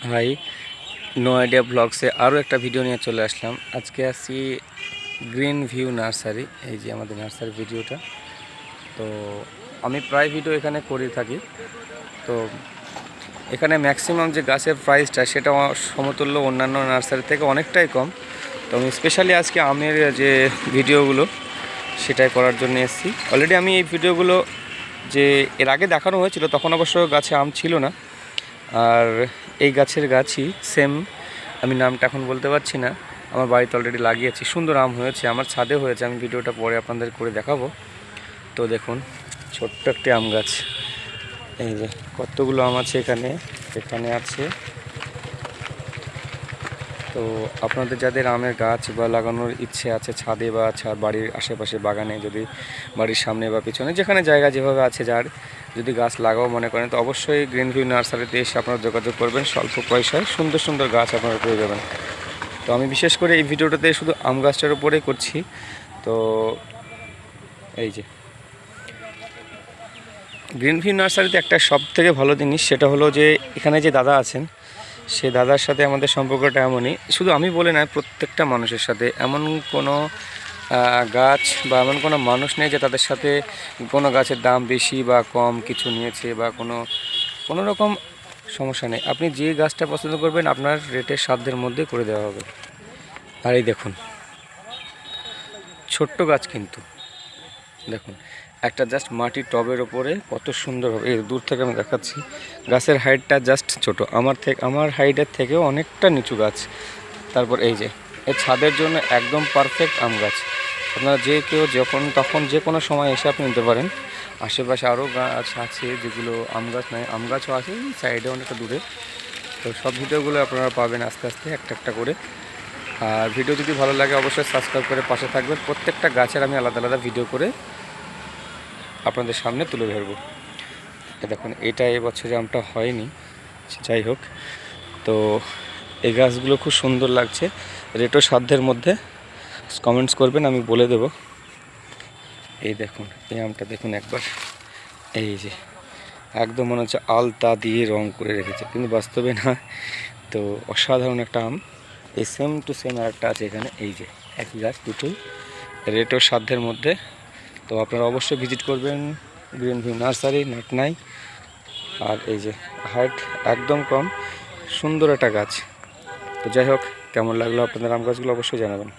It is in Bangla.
হাই, নো আইডিয়া ব্লগসে আরও একটা ভিডিও নিয়ে চলে আসলাম। আজকে আসছি গ্রিন ভিউ নার্সারি। এই যে আমাদের নার্সারি ভিডিওটা। তো আমি প্রায় ভিডিও এখানে করে থাকি। তো এখানে ম্যাক্সিমাম যে গাছের প্রাইসটা সেটা সমতুল্য অন্যান্য নার্সারি থেকে অনেকটাই কম। তো আমি স্পেশালি আজকে আমের যে ভিডিওগুলো সেটাই করার জন্য এসেছি। অলরেডি আমি এই ভিডিওগুলো যে এর আগে দেখানো হয়েছিল, তখন অবশ্য গাছে আম ছিল না। আর এই গাছের গাছই সেম, আমি নামটা এখন বলতে পারছি না, আমার বাড়িতে অলরেডি লাগিয়েছি। সুন্দর আম হয়েছে, আমার ছাদে হয়েছে। আমি ভিডিওটা পরে আপনাদের করে দেখাবো। তো দেখুন, ছোট্ট একটি আম গাছ। এই যে কতগুলো আম আছে এখানে এখানে আছে। তো আপনাদের যাদের আমের গাছ বা লাগানোর ইচ্ছে আছে ছাদে বা বাড়ির আশেপাশে বাগানে, যদি বাড়ির সামনে বা পিছনে যেখানে জায়গা যেভাবে আছে, যার যদি গাছ লাগাও মনে করেন, তো অবশ্যই গ্রিন ভিউ নার্সারিতে এসে আপনারা যোগাযোগ করবেন। স্বল্প পয়সায় সুন্দর সুন্দর গাছ আপনারা পেয়ে যাবেন। তো আমি বিশেষ করে এই ভিডিওটাতে শুধু আম গাছটার উপরেই করছি। তো এই যে গ্রিন ভিউ নার্সারিতে একটা সব থেকে ভালো জিনিস, সেটা হলো যে এখানে যে দাদা আছেন, সে দাদার সাথে আমাদের সম্পর্কটা এমনই। শুধু আমি বলে নয়, প্রত্যেকটা মানুষের সাথে এমন কোনো গাছ বা এমন কোনো মানুষ নেই যে তাদের সাথে কোনো গাছের দাম বেশি বা কম কিছু নিয়েছে বা কোনো রকম সমস্যা নেই। আপনি যে গাছটা পছন্দ করবেন আপনার রেটের সাধ্যের মধ্যে করে দেওয়া হবে। আর এই দেখুন, ছোট্ট গাছ কিন্তু দেখুন, একটা জাস্ট মাটির টবের ওপরে কত সুন্দর হবে। এই দূর থেকে আমি দেখাচ্ছি, গাছের হাইটটা জাস্ট ছোট, আমার হাইটের থেকেও অনেকটা নিচু গাছ। তারপর এই যে এর ছাদের জন্য একদম পারফেক্ট আম গাছ। আপনারা যে কেউ যখন তখন যে কোনো সময় এসে আপনি নিতে পারেন। আশেপাশে আরও গাছ আছে যেগুলো আম গাছ নয়, আম গাছও আছে সাইডে অনেকটা দূরে। তো সব ভিডিওগুলো আপনারা পাবেন আস্তে আস্তে একটা একটা করে। আর ভিডিও যদি ভালো লাগে অবশ্যই সাবস্ক্রাইব করে পাশে থাকবেন। প্রত্যেকটা গাছের আমি আলাদা আলাদা ভিডিও করে আপনাদের সামনে তুলে ধরবো। দেখুন, এটা এবছরে আমটা হয়নি, যাই হোক। তো এই গাছগুলো খুব সুন্দর লাগছে, রেটও সাধ্যের মধ্যে। কমেন্টস করবেন, আমি বলে দেব। এই দেখুন, এই আমটা দেখুন একবার, এই যে একদম মনে হচ্ছে আলতা দিয়ে রং করে রেখেছে, কিন্তু বাস্তবে না। তো অসাধারণ একটা আম। এই সেম টু সেম আর একটা আছে এখানে, এই যে একই গাছ, দুটোই রেটও সাধ্যের মধ্যে। তো আপনারা অবশ্যই ভিজিট করবেন গ্রিন ভিউ নার্সারি, নাটনাই। আর এই যে হাইট একদম কম, সুন্দর একটা গাছ। তো যাই হোক, কেমন লাগলো আপনাদের আম গাছগুলো অবশ্যই জানাবেন।